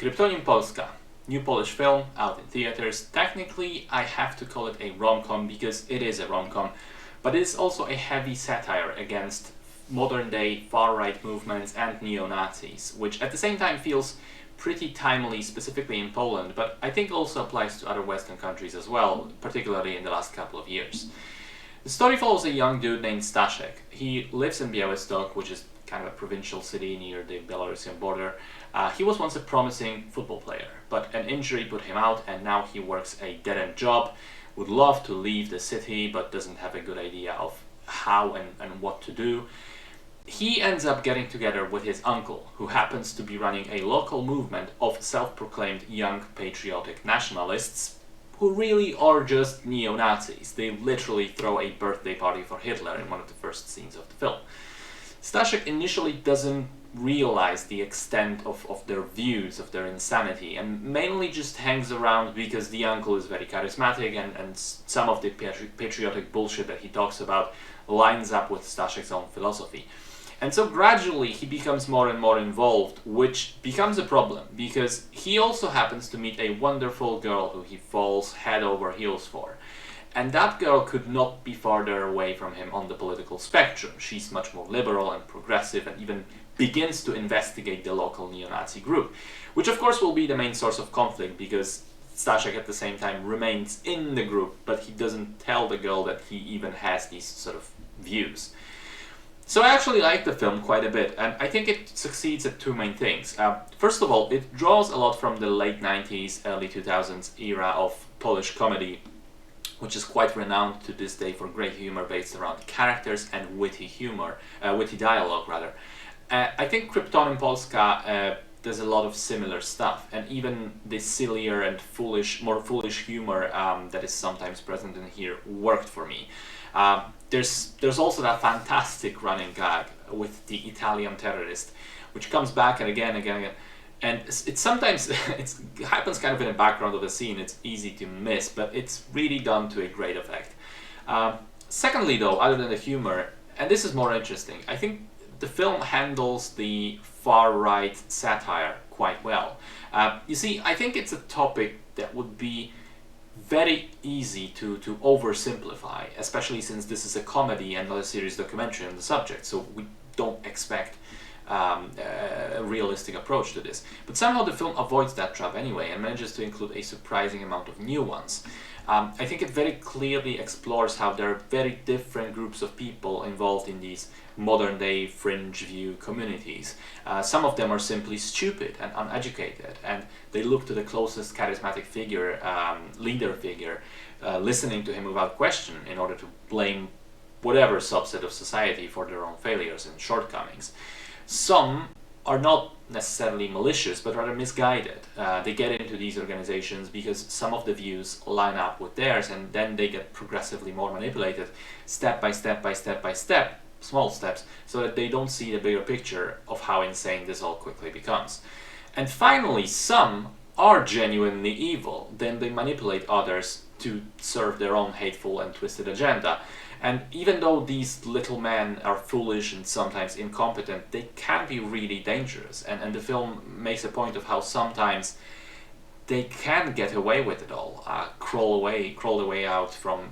Kryptonim Polska, new Polish film out in theaters. Technically, I have to call it a rom-com because it is a rom-com, but it is also a heavy satire against modern-day far-right movements and neo-Nazis, which at the same time feels pretty timely, specifically in Poland, but I think also applies to other Western countries as well, particularly in the last couple of years. The story follows a young dude named Staszek. He lives in Bialystok, which is kind of a provincial city near the Belarusian border. He was once a promising football player, but an injury put him out and now he works a dead-end job, would love to leave the city but doesn't have a good idea of how and what to do. He ends up getting together with his uncle, who happens to be running a local movement of self-proclaimed young patriotic nationalists, who really are just neo-Nazis. They literally throw a birthday party for Hitler in one of the first scenes of the film. Staszek initially doesn't realize the extent of their views, of their insanity, and mainly just hangs around because the uncle is very charismatic and some of the patriotic bullshit that he talks about lines up with Staszek's own philosophy. And so gradually he becomes more and more involved, which becomes a problem because he also happens to meet a wonderful girl who he falls head over heels for. And that girl could not be farther away from him on the political spectrum. She's much more liberal and progressive and even begins to investigate the local neo-Nazi group, which of course will be the main source of conflict because Staszek at the same time remains in the group, but he doesn't tell the girl that he even has these sort of views. So I actually like the film quite a bit, and I think it succeeds at two main things. First of all, it draws a lot from the late 90s, early 2000s era of Polish comedy, which is quite renowned to this day for great humor based around characters and witty humor, witty dialogue rather. I think Kryptonim Polska does a lot of similar stuff, and even the sillier and more foolish humor that is sometimes present in here worked for me. There's also that fantastic running gag with the Italian terrorist, which comes back and again, and it's sometimes it happens kind of in the background of the scene. It's easy to miss, but it's really done to a great effect. Secondly, though, other than the humor, and this is more interesting, I think the film handles the far-right satire quite well. You see, I think it's a topic that would be very easy to oversimplify, especially since this is a comedy and not a serious documentary on the subject, so we don't expect a realistic approach to this. But somehow the film avoids that trap anyway and manages to include a surprising amount of nuance. I think it very clearly explores how there are very different groups of people involved in these modern-day fringe view communities. Some of them are simply stupid and uneducated, and they look to the closest charismatic figure, leader figure, listening to him without question in order to blame whatever subset of society for their own failures and shortcomings. Some are not necessarily malicious, but rather misguided. They get into these organizations because some of the views line up with theirs, and then they get progressively more manipulated, step by step by step by step, small steps, so that they don't see the bigger picture of how insane this all quickly becomes. And finally, some are genuinely evil. Then they manipulate others to serve their own hateful and twisted agenda. And even though these little men are foolish and sometimes incompetent, they can be really dangerous. And the film makes a point of how sometimes they can get away with it all, crawl the way out from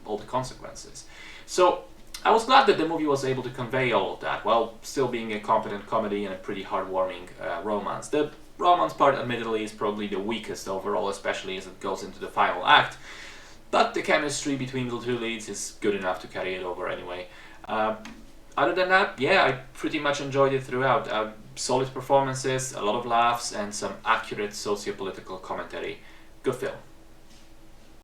all the consequences. So I was glad that the movie was able to convey all of that, while still being a competent comedy and a pretty heartwarming romance. The romance part, admittedly, is probably the weakest overall, especially as it goes into the final act. But the chemistry between the two leads is good enough to carry it over anyway. Other than that, yeah, I pretty much enjoyed it throughout. Solid performances, a lot of laughs, and some accurate socio-political commentary. Good film.